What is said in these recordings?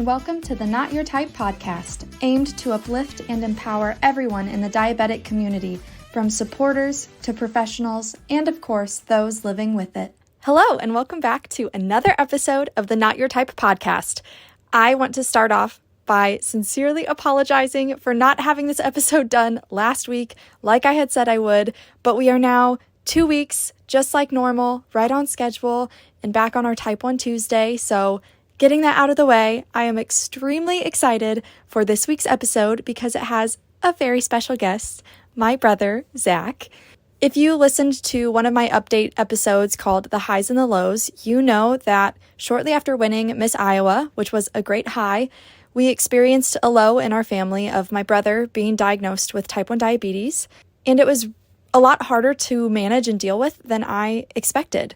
and welcome to the Not Your Type podcast, aimed to uplift and empower everyone in the diabetic community, from supporters to professionals, and of course, those living with it. Hello, and welcome back to another episode of the Not Your Type podcast. I want to start off by sincerely apologizing for not having this episode done last week, like I had said I would, but we are now 2 weeks, just like normal, right on schedule, and back on our Type 1 Tuesday, so getting that out of the way, I am extremely excited for this week's episode because it has a very special guest, my brother, Zach. If you listened to one of my update episodes called The Highs and the Lows, you know that shortly after winning Miss Iowa, which was a great high, we experienced a low in our family of my brother being diagnosed with type 1 diabetes, and it was a lot harder to manage and deal with than I expected.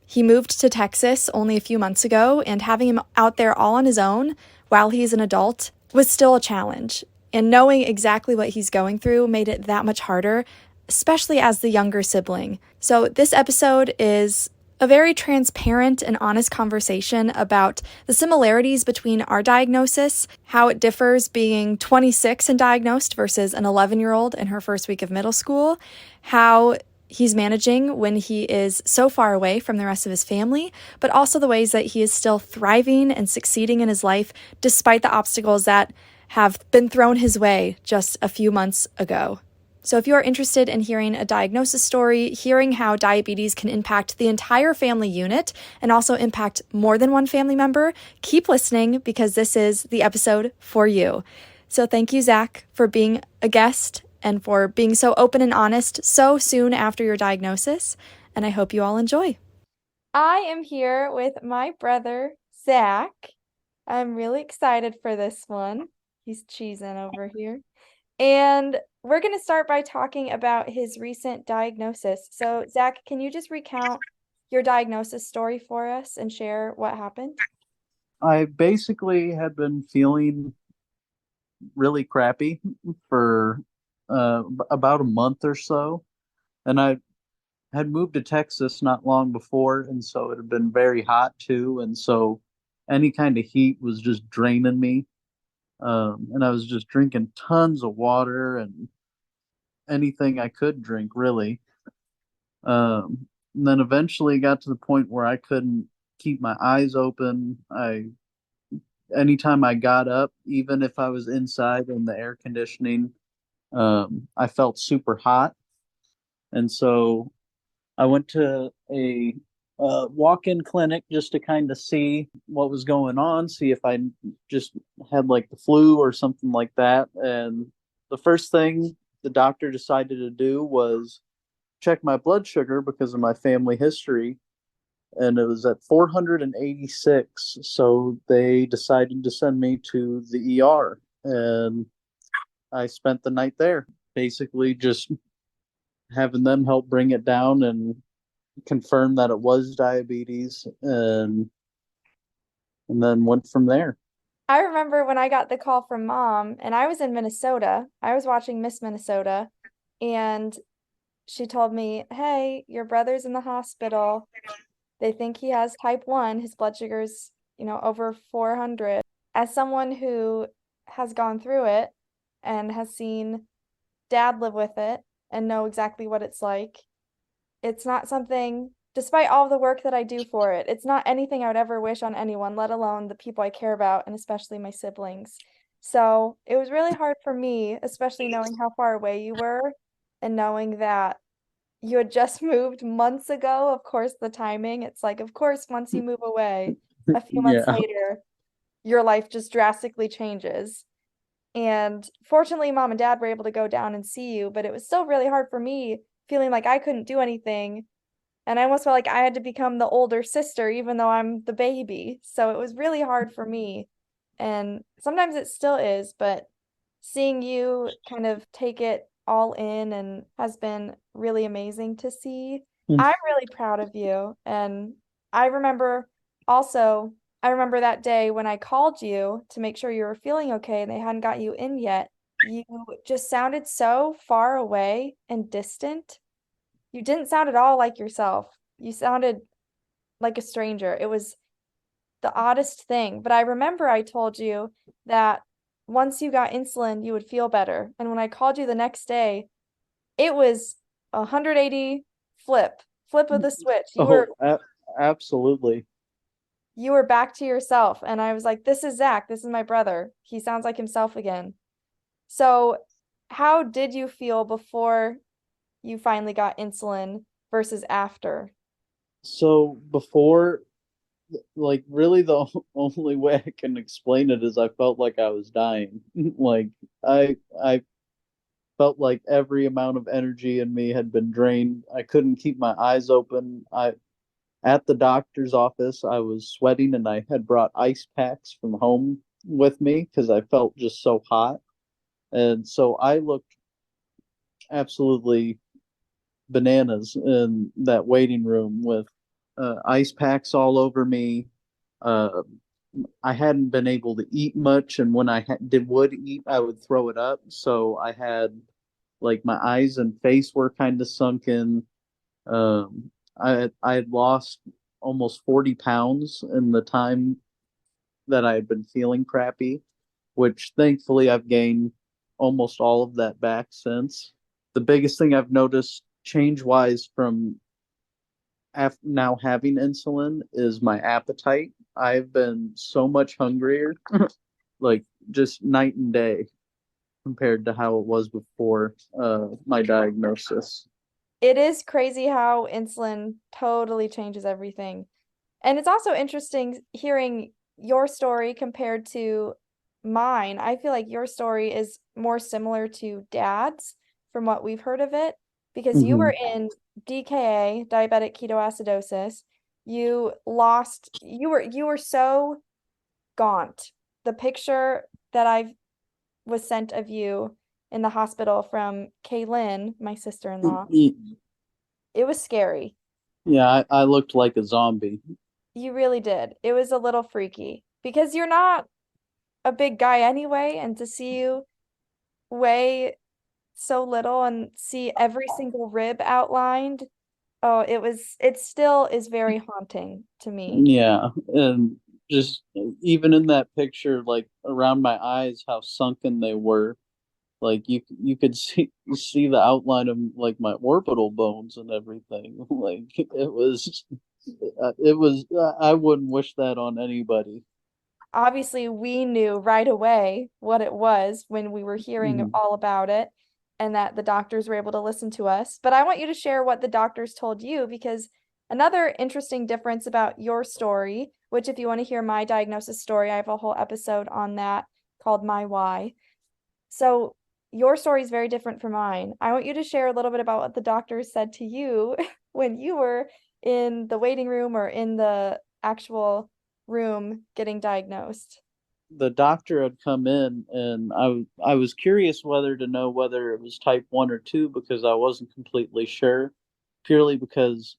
He moved to Texas only a few months ago, and having him out there all on his own while he's an adult was still a challenge. And knowing exactly what he's going through made it that much harder, especially as the younger sibling. So this episode is a very transparent and honest conversation about the similarities between our diagnosis, how it differs being 26 and diagnosed versus an 11-year-old in her first week of middle school, how he's managing when he is so far away from the rest of his family, but also the ways that he is still thriving and succeeding in his life despite the obstacles that have been thrown his way just a few months ago. So if you are interested in hearing a diagnosis story, hearing how diabetes can impact the entire family unit and also impact more than one family member, keep listening because this is the episode for you. So thank you, Zach, for being a guest and for being so open and honest so soon after your diagnosis, and I hope you all enjoy. I am here with my brother, Zach. I'm really excited for this one. He's cheesing over here. And we're going to start by talking about his recent diagnosis. So, Zach, can you just recount your diagnosis story for us and share what happened? I basically had been feeling really crappy for about a month or so, and I had moved to Texas not long before, and so it had been very hot too, and so any kind of heat was just draining me. And I was just drinking tons of water and anything I could drink, really. And then eventually got to the point where I couldn't keep my eyes open. Anytime I got up, even if I was inside in the air conditioning, I felt super hot. And so I went to a walk-in clinic just to kind of see what was going on, see if I just had like the flu or something like that. And the first thing the doctor decided to do was check my blood sugar because of my family history, and it was at 486. So they decided to send me to the ER, and I spent the night there, basically just having them help bring it down and confirm that it was diabetes, and then went from there. I remember when I got the call from Mom, and I was in Minnesota. I was watching Miss Minnesota, and she told me, "Hey, your brother's in the hospital. They think he has type 1. His blood sugar's, over 400." As someone who has gone through it and has seen Dad live with it and know exactly what it's like, it's not something, despite all the work that I do for it, it's not anything I would ever wish on anyone, let alone the people I care about, and especially my siblings. So it was really hard for me, especially knowing how far away you were and knowing that you had just moved months ago. Of course, the timing, it's like, of course, once you move away, a few months Yeah. later, your life just drastically changes. And fortunately, Mom and Dad were able to go down and see you, but it was still really hard for me, feeling like I couldn't do anything. And I almost felt like I had to become the older sister, even though I'm the baby. So it was really hard for me. And sometimes it still is, but seeing you kind of take it all in and has been really amazing to see. I'm really proud of you. And I remember also, I remember that day when I called you to make sure you were feeling okay and they hadn't got you in yet. You just sounded so far away and distant. You didn't sound at all like yourself. You sounded like a stranger. It was the oddest thing. But I remember I told you that once you got insulin, you would feel better. And when I called you the next day, it was a 180 flip of the switch. Oh, absolutely. You were back to yourself. And I was like, this is Zach. This is my brother. He sounds like himself again. So, how did you feel before you finally got insulin versus after? So before, like, really the only way I can explain it is I felt like I was dying. Like I felt like every amount of energy in me had been drained. I couldn't keep my eyes open. I At the doctor's office, I was sweating and I had brought ice packs from home with me because I felt just so hot. And so I looked absolutely bananas in that waiting room with ice packs all over me. Uh, I hadn't been able to eat much, and when would eat, I would throw it up. So I had like my eyes and face were kind of sunken. I had lost almost 40 pounds in the time that I had been feeling crappy, which thankfully I've gained almost all of that back since. The biggest thing I've noticed change wise from now having insulin is my appetite. I've been so much hungrier, like just night and day compared to how it was before my diagnosis. It is crazy how insulin totally changes everything. And it's also interesting hearing your story compared to mine. I feel like your story is more similar to dad's from what we've heard of it, because you were Hmm. in DKA, diabetic ketoacidosis. You were so gaunt. The picture that I was sent of you in the hospital from Kaylin, my sister-in-law, it was scary. Yeah, I looked like a zombie. You really did. It was a little freaky because you're not a big guy anyway, and to see you weigh so little and see every single rib outlined, oh, it still is very haunting to me. Yeah, and just even in that picture, like around my eyes, how sunken they were. Like you could see the outline of like my orbital bones and everything. Like I wouldn't wish that on anybody. Obviously, we knew right away what it was when we were hearing Mhm. all about it and that the doctors were able to listen to us. But I want you to share what the doctors told you because another interesting difference about your story, which if you want to hear my diagnosis story, I have a whole episode on that called My Why. So your story is very different from mine. I want you to share a little bit about what the doctors said to you when you were in the waiting room or in the actual room getting diagnosed. The doctor had come in, and I was curious whether to know whether it was type 1 or 2 because I wasn't completely sure, purely because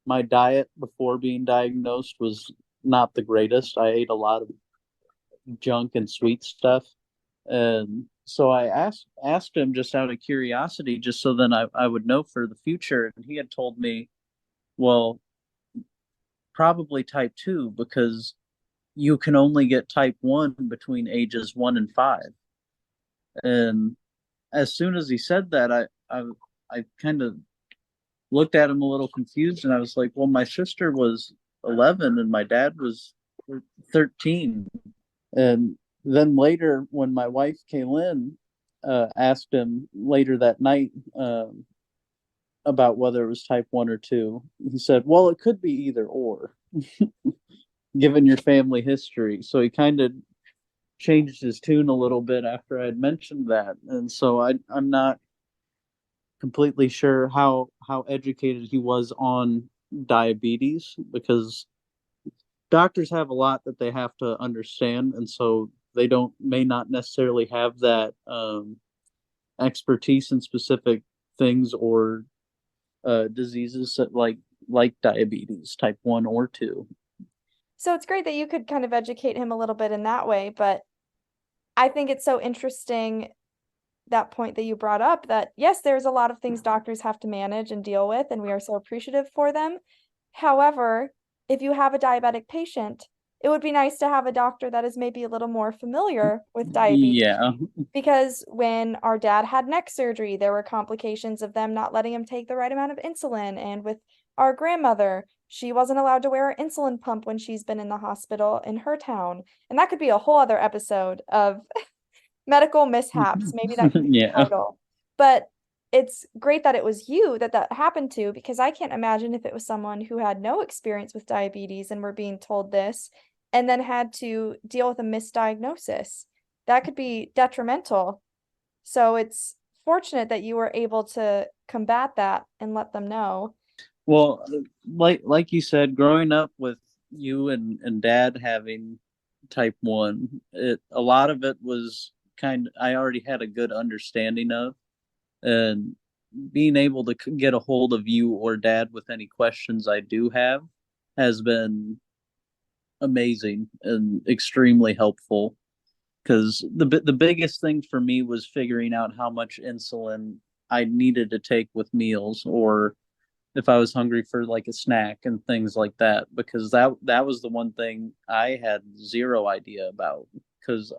my diet before being diagnosed was not the greatest. I ate a lot of junk and sweet stuff. And so I asked him just out of curiosity, just so then I would know for the future. And he had told me, well, probably type 2 because you can only get type 1 between ages 1 and 5. And as soon as he said that, I kind of looked at him a little confused, and I was like, well, my sister was 11 and my dad was 13. And then later, when my wife Kaylin asked him later that night about whether it was type 1 or 2, he said, well, it could be either or, given your family history. So he kind of changed his tune a little bit after I had mentioned that. And so I'm not completely sure how educated he was on diabetes because doctors have a lot that they have to understand, and so they don't may not necessarily have that expertise in specific things or diseases that, like diabetes type 1 or 2. So it's great that you could kind of educate him a little bit in that way, but I think it's so interesting that point that you brought up that yes, there's a lot of things doctors have to manage and deal with, and we are so appreciative for them. However, if you have a diabetic patient, it would be nice to have a doctor that is maybe a little more familiar with diabetes. Yeah. Because when our dad had neck surgery, there were complications of them not letting him take the right amount of insulin. And with our grandmother, she wasn't allowed to wear an insulin pump when she's been in the hospital in her town. And that could be a whole other episode of medical mishaps. Maybe that could be the Yeah. title. But it's great that it was you that that happened to, because I can't imagine if it was someone who had no experience with diabetes and were being told this and then had to deal with a misdiagnosis. That could be detrimental. So it's fortunate that you were able to combat that and let them know. Well, like you said, growing up with you and dad having type 1, it a lot of it was I already had a good understanding of, and being able to get a hold of you or dad with any questions I do have has been amazing and extremely helpful, because the biggest thing for me was figuring out how much insulin I needed to take with meals, or if I was hungry for like a snack and things like that, because that was the one thing I had zero idea about, because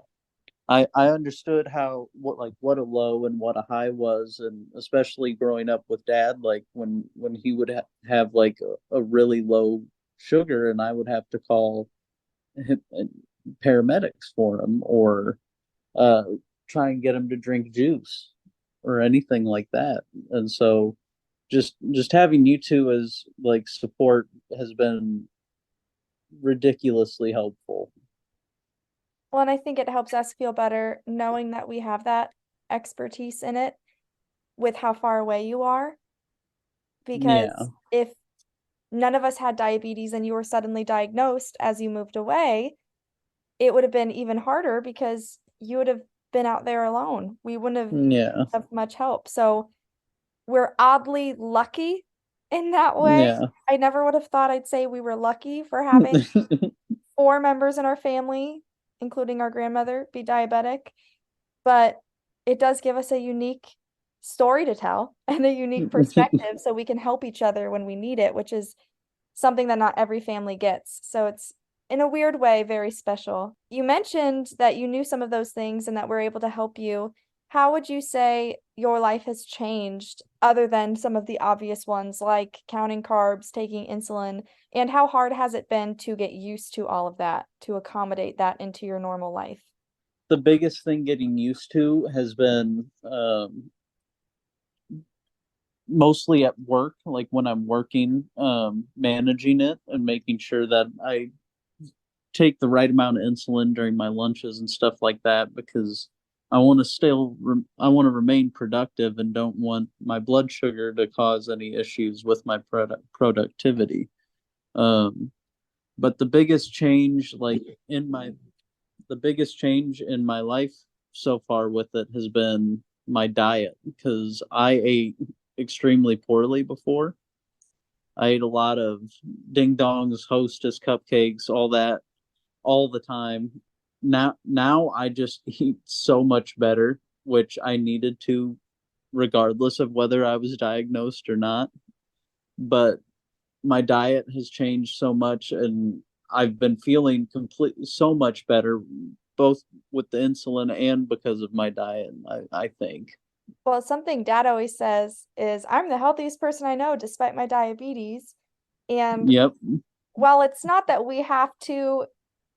I understood what a low and what a high was, and especially growing up with dad, like when he would have like a really low sugar, and I would have to call him, paramedics for him, or uh, try and get him to drink juice or anything like that. And so just having you two as like support has been ridiculously helpful. Well, and I think it helps us feel better knowing that we have that expertise in it with how far away you are. Yeah. Because if none of us had diabetes and you were suddenly diagnosed as you moved away, it would have been even harder because you would have been out there alone. We wouldn't Yeah. have much help. So we're oddly lucky in that way. Yeah. I never would have thought I'd say we were lucky for having four members in our family, including our grandmother, be diabetic. But it does give us a unique story to tell and a unique perspective so we can help each other when we need it, which is something that not every family gets. So it's in a weird way very special. You mentioned that you knew some of those things and that we're able to help you. How would you say your life has changed other than some of the obvious ones like counting carbs, taking insulin, and how hard has it been to get used to all of that, to accommodate that into your normal life? The biggest thing getting used to has been mostly at work, like when I'm working, managing it and making sure that I take the right amount of insulin during my lunches and stuff like that, because I want to remain productive and don't want my blood sugar to cause any issues with my productivity. Um, but the biggest change in my life so far with it has been my diet, because I ate extremely poorly before. I ate a lot of ding dongs, hostess cupcakes, all that, all the time. Now I just eat so much better, which I needed to, regardless of whether I was diagnosed or not. But my diet has changed so much, and I've been feeling completely so much better, both with the insulin and because of my diet, I think. Well, something dad always says is, I'm the healthiest person I know despite my diabetes. And Yep. while it's not that we have to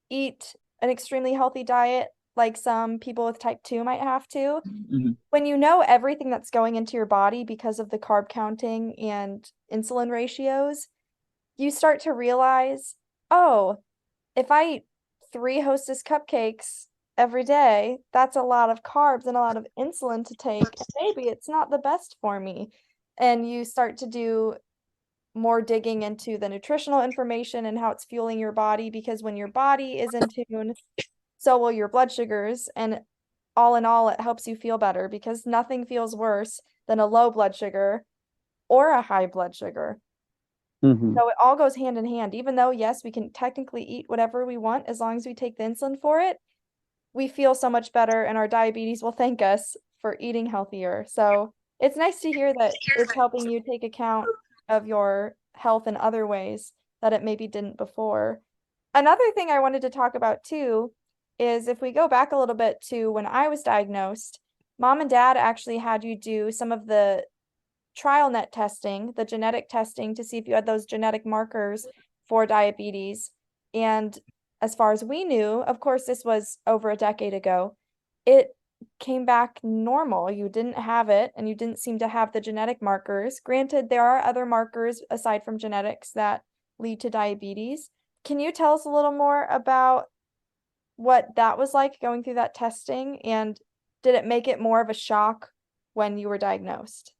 eat an extremely healthy diet like some people with type 2 might have to, Mhm. when you know everything that's going into your body because of the carb counting and insulin ratios, you start to realize, oh, if I eat three Hostess cupcakes every day, that's a lot of carbs and a lot of insulin to take. And maybe it's not the best for me. And you start to do more digging into the nutritional information and how it's fueling your body, because when your body is in tune, so will your blood sugars. And all in all, it helps you feel better because nothing feels worse than a low blood sugar or a high blood sugar. Mhm. So it all goes hand in hand. Even though, yes, we can technically eat whatever we want as long as we take the insulin for it, we feel so much better and our diabetes will thank us for eating healthier. So it's nice to hear that it's helping you take account of your health in other ways that it maybe didn't before. Another thing I wanted to talk about too is if we go back a little bit to when I was diagnosed, mom and dad actually had you do some of the trial net testing, the genetic testing to see if you had those genetic markers for diabetes. And as far as we knew, of course, this was over a decade ago, it came back normal. You didn't have it and you didn't seem to have the genetic markers. Granted, there are other markers aside from genetics that lead to diabetes. Can you tell us a little more about what that was like going through that testing? And did it make it more of a shock when you were diagnosed?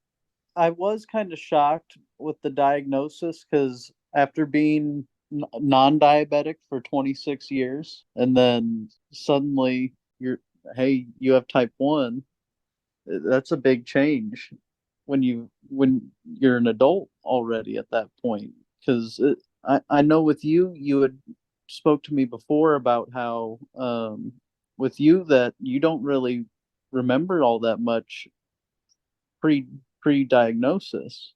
I was kind of shocked with the diagnosis because after being non-diabetic for 26 years, and then suddenly hey, you have type 1. That's a big change when you're an adult already at that point. Because I know with you had spoke to me before about how with you that you don't really remember all that much pre pre-diagnosis.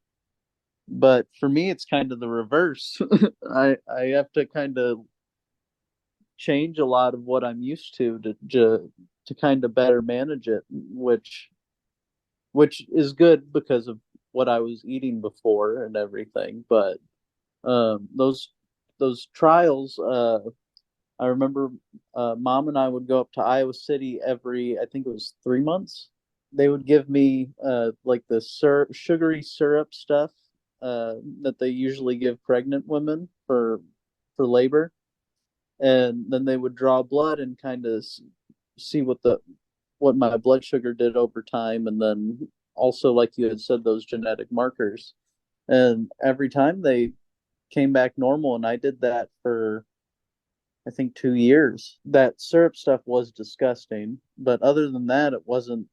But for me, it's kind of the reverse. I have to kind of change a lot of what I'm used to kind of better manage it, which is good because of what I was eating before and everything. But those trials, I remember mom and I would go up to Iowa City every, I think it was 3 months. They would give me like the sugary syrup stuff that they usually give pregnant women for labor, and then they would draw blood and kind of see what my blood sugar did over time, and then also, like you had said, those genetic markers. And every time they came back normal, and I did that for I think 2 years. That syrup stuff was disgusting, but other than that, it wasn't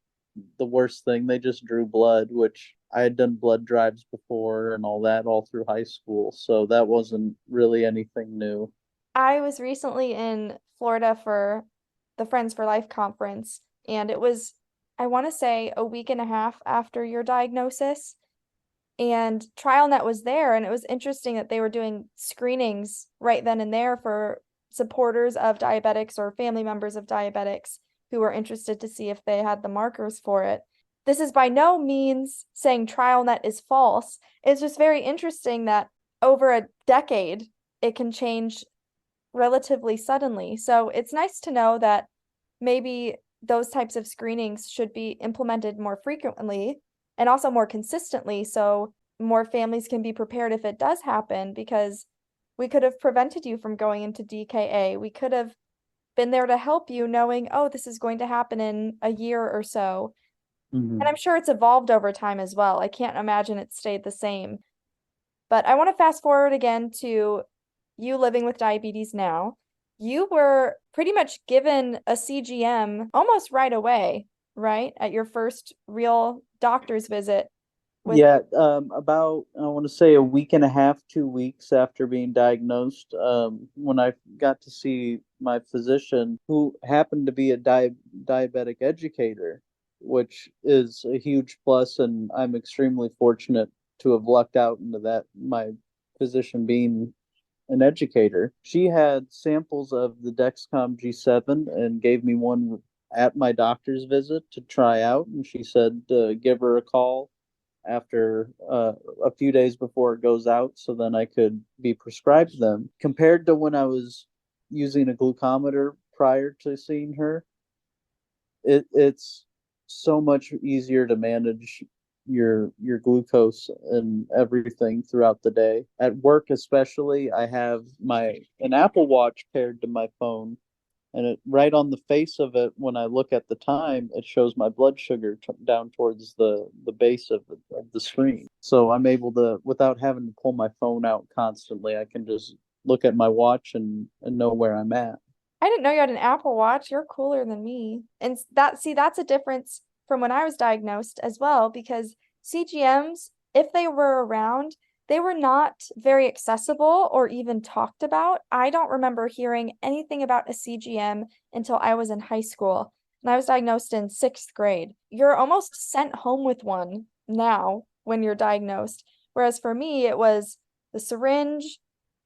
the worst thing. They just drew blood, which I had done blood drives before and all that all through high school, so that wasn't really anything new. I was recently in Florida for the Friends for Life conference, and it was, I want to say, a week and a half after your diagnosis. And TrialNet was there, and it was interesting that they were doing screenings right then and there for supporters of diabetics or family members of diabetics who were interested to see if they had the markers for it. This is by no means saying TrialNet is false. It's just very interesting that over a decade, it can change relatively suddenly. So it's nice to know that maybe those types of screenings should be implemented more frequently and also more consistently so more families can be prepared if it does happen, because we could have prevented you from going into DKA. We could have been there to help you knowing, oh, this is going to happen in a year or so. And Mm-hmm. I'm sure it's evolved over time as well. I can't imagine it stayed the same. But I want to fast forward again to you living with diabetes now. You were pretty much given a CGM almost right away, right? At your first real doctor's visit with, Yeah, about I want to say a week and a half, 2 weeks after being diagnosed, when I got to see my physician, who happened to be a diabetic educator, which is a huge plus, and I'm extremely fortunate to have lucked out into that. My physician being an educator, she had samples of the Dexcom G7 and gave me one at my doctor's visit to try out, and she said give her a call after a few days before it goes out so then I could be prescribed them. Compared to when I was using a glucometer prior to seeing her, it's so much easier to manage your glucose and everything throughout the day. At work especially, I have my an Apple Watch paired to my phone, and it right on the face of it when I look at the time, it shows my blood sugar down towards the base of the screen. So I'm able to, without having to pull my phone out constantly, I can just look at my watch and know where I'm at. I didn't know you had an Apple Watch. You're cooler than me. And that's a difference from when I was diagnosed as well, because CGMs, if they were around, they were not very accessible or even talked about. I don't remember hearing anything about a CGM until I was in high school, and I was diagnosed in sixth grade. You're almost sent home with one now when you're diagnosed. Whereas for me, it was the syringe,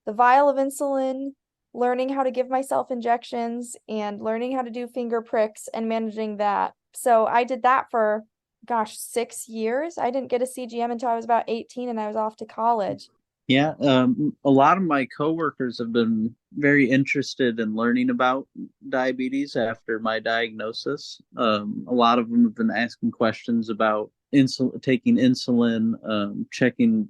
the vial of insulin, learning how to give myself injections and learning how to do finger pricks and managing that. So I did that for, gosh, 6 years. I didn't get a CGM until I was about 18 and I was off to college. Yeah, a lot of my coworkers have been very interested in learning about diabetes after my diagnosis. A lot of them have been asking questions about taking insulin, checking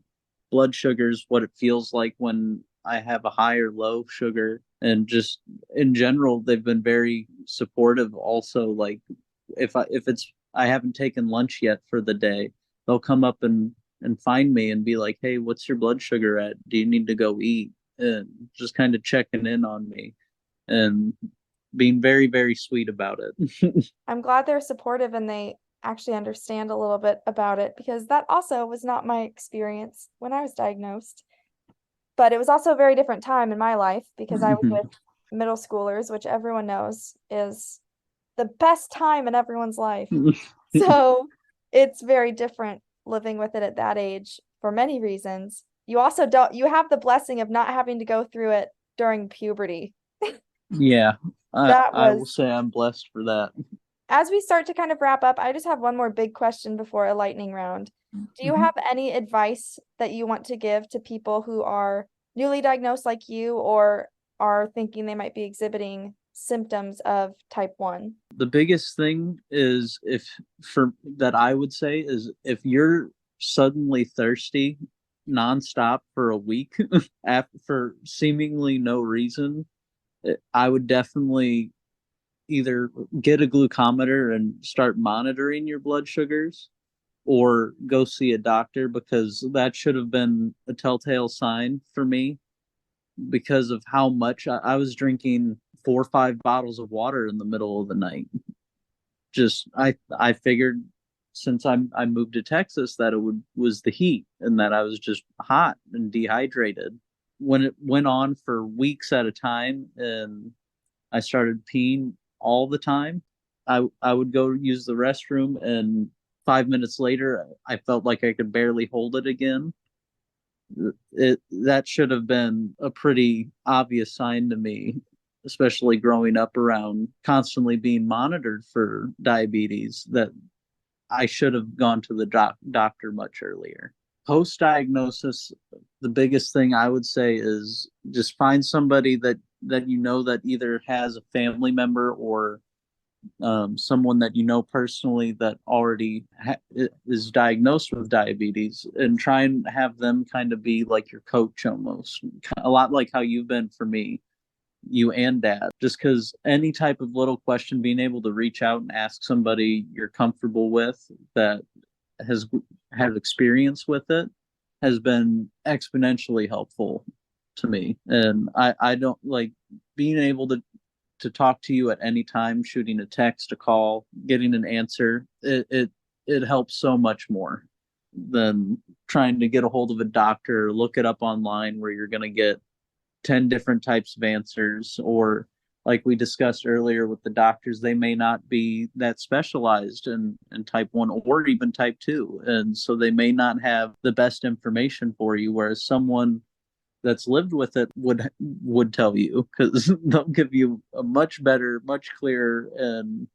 blood sugars, what it feels like when I have a high or low sugar, and just in general, they've been very supportive. Also, like if it's I haven't taken lunch yet for the day, they'll come up and find me and be like, "Hey, what's your blood sugar at? Do you need to go eat?" And just kind of checking in on me and being very, very sweet about it. I'm glad they're supportive and they actually understand a little bit about it because that also was not my experience when I was diagnosed. But it was also a very different time in my life because I was with middle schoolers, which everyone knows is the best time in everyone's life. So it's very different living with it at that age for many reasons. You also you have the blessing of not having to go through it during puberty. Yeah, That I will was, say I'm blessed for that. as we start to kind of wrap up, I just have one more big question before a lightning round. Do you have any advice that you want to give to people who are newly diagnosed like you or are thinking they might be exhibiting symptoms of type 1? The biggest thing is if for that I would say is if you're suddenly thirsty nonstop for a week after for seemingly no reason, I would definitely either get a glucometer and start monitoring your blood sugars or go see a doctor because that should have been a telltale sign for me because of how much I was drinking 4 or 5 bottles of water in the middle of the night. Just I figured since I moved to Texas that it was the heat and that I was just hot and dehydrated. When it went on for weeks at a time and I started peeing all the time. I would go use the restroom, and 5 minutes later, I felt like I could barely hold it again. That should have been a pretty obvious sign to me, especially growing up around constantly being monitored for diabetes. That I should have gone to the doctor much earlier. Post diagnosis, the biggest thing I would say is just find somebody that you know that either has a family member or someone that you know personally that already is diagnosed with diabetes, and try and have them kind of be like your coach almost, a lot like how you've been for me, you and dad. Just because any type of little question, being able to reach out and ask somebody you're comfortable with that has had experience with it has been exponentially helpful to me. And I don't like being able to talk to you at any time, shooting a text, a call, getting an answer. It helps so much more than trying to get a hold of a doctor, look it up online where you're going to get 10 different types of answers, or like we discussed earlier with the doctors, they may not be that specialized in type 1 or even type 2, and so they may not have the best information for you, whereas someone that's lived with it would tell you, because they'll give you a much better, much clearer, and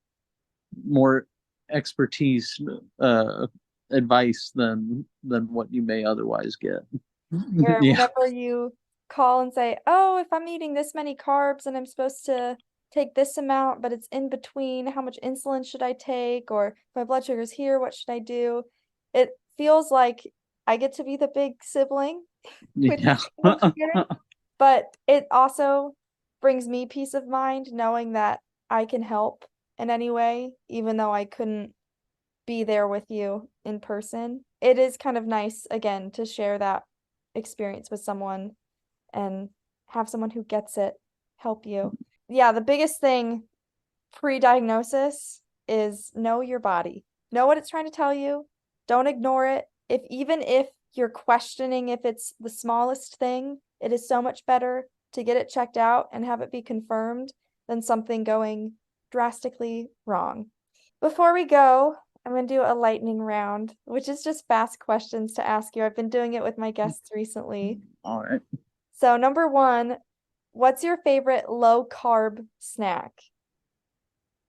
more expertise advice than what you may otherwise get. Where Yeah. whenever you call and say, "Oh, if I'm eating this many carbs and I'm supposed to take this amount, but it's in between, how much insulin should I take? Or if my blood sugar's here, what should I do?" It feels like I get to be the big sibling with Yeah. with here, but it also brings me peace of mind knowing that I can help in any way, even though I couldn't be there with you in person. It is kind of nice again to share that experience with someone and have someone who gets it help you. Yeah, the biggest thing pre-diagnosis is know your body. Know what it's trying to tell you. Don't ignore it. If you're questioning if it's the smallest thing, it is so much better to get it checked out and have it be confirmed than something going drastically wrong. Before we go, I'm going to do a lightning round, which is just fast questions to ask you. I've been doing it with my guests recently. All right. So, number one, what's your favorite low-carb snack?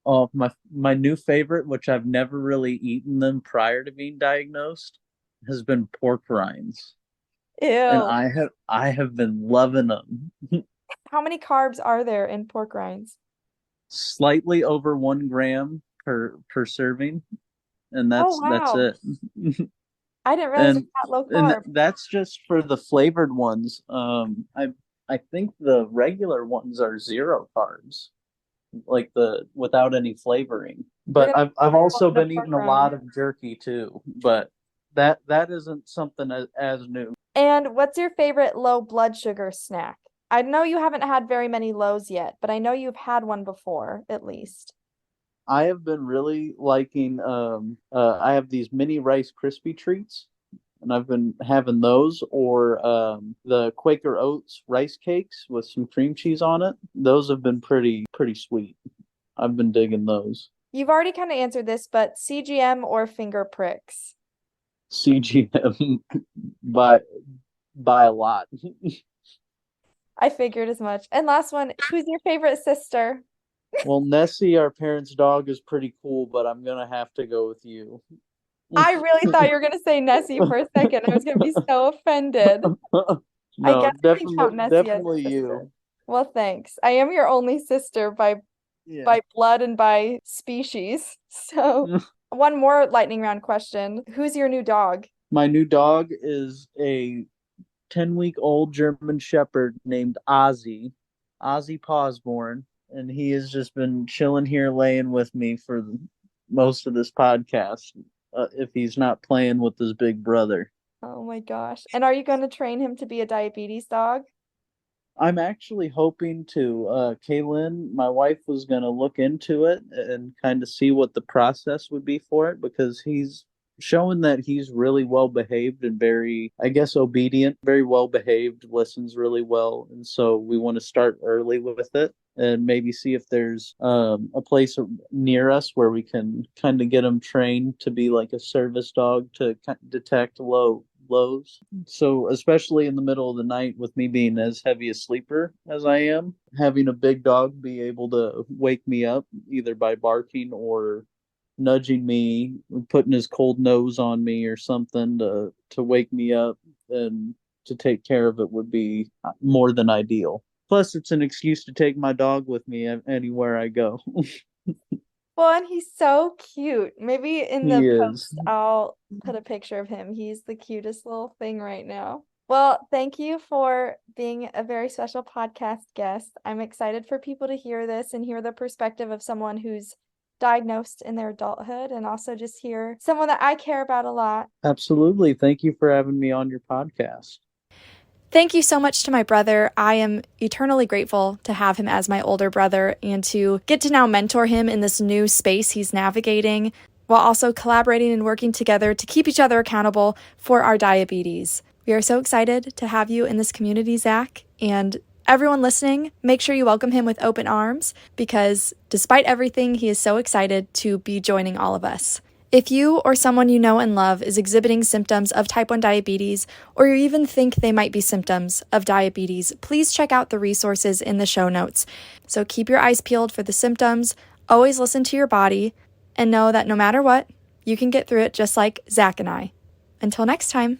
Oh, my new favorite, which I've never really eaten them prior to being diagnosed, has been pork rinds. And Ew. I have been loving them. How many carbs are there in pork rinds? Slightly over 1 gram per serving, and Oh, that's wow. it. I didn't realize it's and that low and carb. that's just for the flavored ones. I think the regular ones are zero carbs, like the without any flavoring. We're But gonna I've go also to the been pork eating a rind. lot of jerky too, but that isn't something as new. And what's your favorite low blood sugar snack? I know you haven't had very many lows yet, but I know you've had one before, at least. I have been really liking I have these mini Rice Krispie treats, and I've been having those, or the Quaker Oats rice cakes with some cream cheese on it. Those have been pretty sweet. I've been digging those. You've already kind of answered this, but CGM or finger pricks? CGM by by a lot. I figured as much. And last one, who's your favorite sister? Well, Nessie, our parents' dog, is pretty cool, but I'm gonna have to go with you. I really thought you were gonna say Nessie for a second. I was gonna be so offended. I No, guess I can count Nessie as definitely a sister. you. Well, thanks. I am your only sister Yeah. by blood and by species. So, one more lightning round question. Who's your new dog? My new dog is a 10-week-old German Shepherd named Ozzy Posborn, and he has just been chilling here, laying with me for most of this podcast. If he's not playing with his big brother, Oh my gosh. And are you going to train him to be a diabetes dog? I'm actually hoping to. Kaylin, my wife, was going to look into it and kind of see what the process would be for it, because he's showing that he's really well behaved and very, I guess, obedient, very well behaved, listens really well. And so we want to start early with it and maybe see if there's a place near us where we can kind of get him trained to be like a service dog to detect lows. So, especially in the middle of the night, with me being as heavy a sleeper as I am, having a big dog be able to wake me up either by barking or nudging me, putting his cold nose on me or something to wake me up and to take care of it would be more than ideal. Plus, it's an excuse to take my dog with me anywhere I go. Well, and he's so cute. Maybe in the He is. post, I'll put a picture of him. He's the cutest little thing right now. Well, thank you for being a very special podcast guest. I'm excited for people to hear this and hear the perspective of someone who's diagnosed in their adulthood, and also just hear someone that I care about a lot. Absolutely. Thank you for having me on your podcast. Thank you so much to my brother. I am eternally grateful to have him as my older brother and to get to now mentor him in this new space he's navigating, while also collaborating and working together to keep each other accountable for our diabetes. We are so excited to have you in this community, Zach, and everyone listening, make sure you welcome him with open arms, because despite everything, he is so excited to be joining all of us. If you or someone you know and love is exhibiting symptoms of type 1 diabetes, or you even think they might be symptoms of diabetes, please check out the resources in the show notes. So keep your eyes peeled for the symptoms, always listen to your body, and know that no matter what, you can get through it just like Zach and I. Until next time.